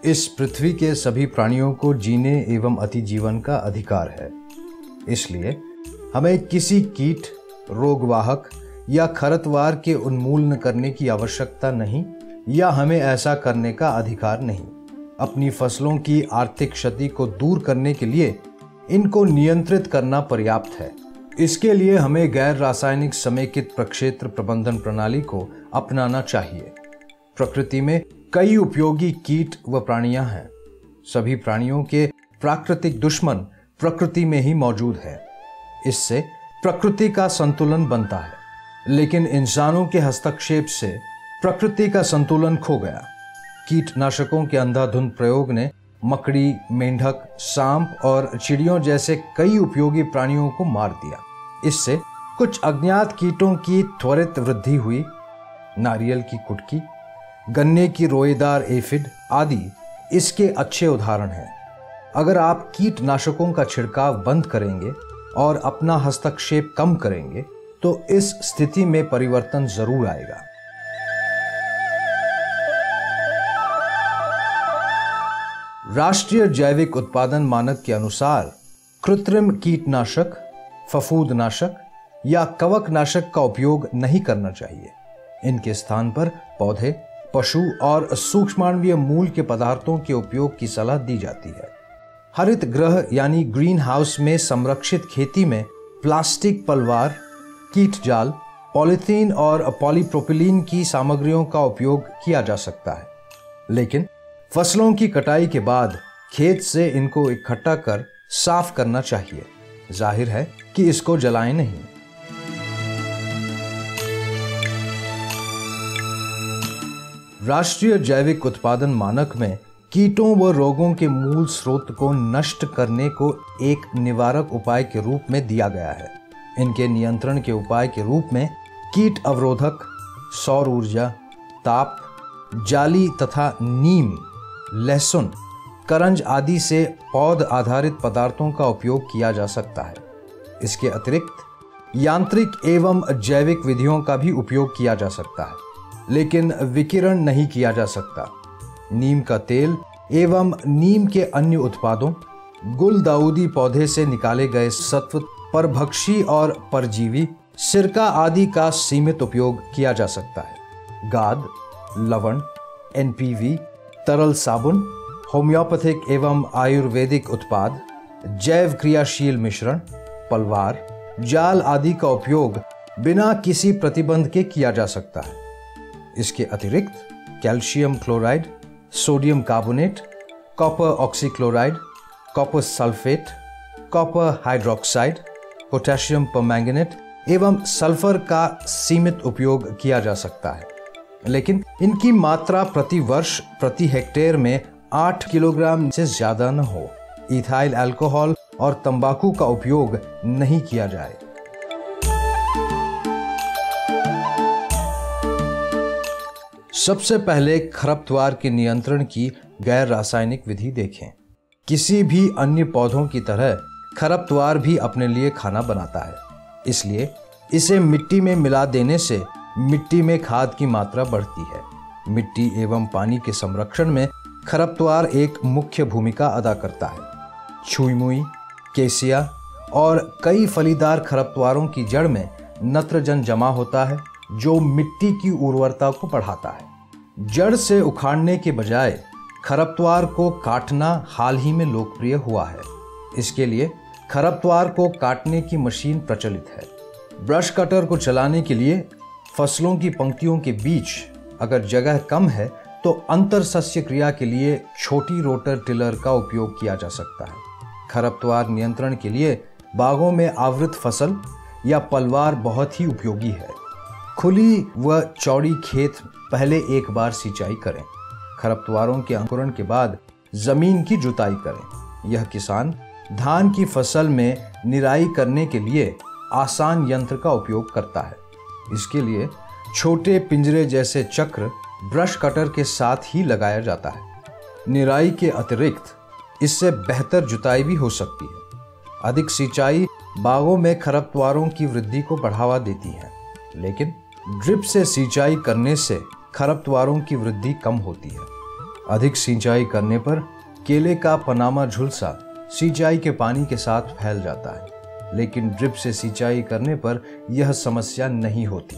इस पृथ्वी के सभी प्राणियों को जीने एवं अतिजीवन का अधिकार है। इसलिए हमें किसी कीट, रोगवाहक या खरपतवार के उन्मूलन करने की आवश्यकता नहीं या हमें ऐसा करने का अधिकार नहीं। अपनी फसलों की आर्थिक क्षति को दूर करने के लिए इनको नियंत्रित करना पर्याप्त है। इसके लिए हमें गैर रासायनिक समेकित प्रक्षेत्र प्रबंधन प्रणाली को अपनाना चाहिए। प्रकृति में कई उपयोगी कीट व प्राणियां हैं। सभी प्राणियों के प्राकृतिक दुश्मन प्रकृति में ही मौजूद है। इससे प्रकृति का संतुलन बनता है, लेकिन इंसानों के हस्तक्षेप से प्रकृति का संतुलन खो गया। कीटनाशकों के अंधाधुंध प्रयोग ने मकड़ी, मेंढक, सांप और चिड़ियों जैसे कई उपयोगी प्राणियों को मार दिया। इससे कुछ अज्ञात कीटों की त्वरित वृद्धि हुई। नारियल की कुटकी, गन्ने की रोएदार एफिड आदि इसके अच्छे उदाहरण हैं। अगर आप कीटनाशकों का छिड़काव बंद करेंगे और अपना हस्तक्षेप कम करेंगे तो इस स्थिति में परिवर्तन जरूर आएगा। राष्ट्रीय जैविक उत्पादन मानक के अनुसार कृत्रिम कीटनाशक, फफूंदनाशक या कवकनाशक का उपयोग नहीं करना चाहिए। इनके स्थान पर पौधे, पशु और सूक्ष्माणुवीय मूल के पदार्थों के उपयोग की सलाह दी जाती है। हरित गृह यानी ग्रीन हाउस में संरक्षित खेती में प्लास्टिक पलवार, कीट जाल, पॉलीथीन और पॉलीप्रोपिलीन की सामग्रियों का उपयोग किया जा सकता है, लेकिन फसलों की कटाई के बाद खेत से इनको इकट्ठा कर साफ करना चाहिए। जाहिर है कि इसको जलाएं नहीं। राष्ट्रीय जैविक उत्पादन मानक में कीटों व रोगों के मूल स्रोत को नष्ट करने को एक निवारक उपाय के रूप में दिया गया है। इनके नियंत्रण के उपाय के रूप में कीट अवरोधक, सौर ऊर्जा, ताप, जाली तथा नीम, लहसुन, करंज आदि से पौध आधारित पदार्थों का उपयोग किया जा सकता है। इसके अतिरिक्त यांत्रिक एवं जैविक विधियों का भी उपयोग किया जा सकता है, लेकिन विकिरण नहीं किया जा सकता। नीम का तेल एवं नीम के अन्य उत्पादों, गुलदाउदी पौधे से निकाले गए सत्व, परभक्षी और परजीवी, सिरका आदि का सीमित उपयोग किया जा सकता है। गाद, लवण, एनपीवी, तरल साबुन, होम्योपैथिक एवं आयुर्वेदिक उत्पाद, जैव क्रियाशील मिश्रण, पलवार, जाल आदि का उपयोग बिना किसी प्रतिबंध के किया जा सकता है। इसके अतिरिक्त calcium chloride, sodium carbonate, copper oxychloride, copper sulphate, copper hydroxide, potassium permanganate एवं सल्फर का सीमित उपयोग किया जा सकता है, लेकिन इनकी मात्रा प्रति वर्ष प्रति हेक्टेयर में 8 किलोग्राम से ज्यादा न हो। इथाइल अल्कोहल और तंबाकू का उपयोग नहीं किया जाए। सबसे पहले खरपतवार के नियंत्रण की गैर रासायनिक विधि देखें। किसी भी अन्य पौधों की तरह खरपतवार भी अपने लिए खाना बनाता है, इसलिए इसे मिट्टी में मिला देने से मिट्टी में खाद की मात्रा बढ़ती है। मिट्टी एवं पानी के संरक्षण में खरपतवार एक मुख्य भूमिका अदा करता है। छुई-मुई, केसिया और कई फलीदार खरपतवारों की जड़ में नत्रजन जमा होता है, जो मिट्टी की उर्वरता को बढ़ाता है। जड़ से उखाड़ने के बजाय खरपतवार को काटना हाल ही में लोकप्रिय हुआ है। इसके लिए खरपतवार को काटने की मशीन प्रचलित है। ब्रश कटर को चलाने के लिए फसलों की पंक्तियों के बीच अगर जगह कम है तो अंतर सस्य क्रिया के लिए छोटी रोटर टिलर का उपयोग किया जा सकता है। खरपतवार नियंत्रण के लिए बागों में आवृत फसल या पलवार बहुत ही उपयोगी है। खुली व चौड़ी खेत पहले एक बार सिंचाई करें। खरपतवारों के अंकुरण के बाद जमीन की जुताई करें। यह किसान धान की फसल में निराई करने के लिए आसान यंत्र का उपयोग करता है। इसके लिए छोटे पिंजरे जैसे चक्र ब्रश कटर के साथ ही लगाया जाता है। निराई के अतिरिक्त इससे बेहतर जुताई भी हो सकती है। अधिक सिंचाई बागों में खरपतवारों की वृद्धि को बढ़ावा देती है, लेकिन ड्रिप से सिंचाई करने से खरपतवारों की वृद्धि कम होती है। अधिक सिंचाई करने पर केले का पनामा झुलसा सिंचाई के पानी के साथ फैल जाता है, लेकिन ड्रिप से सिंचाई करने पर यह समस्या नहीं होती।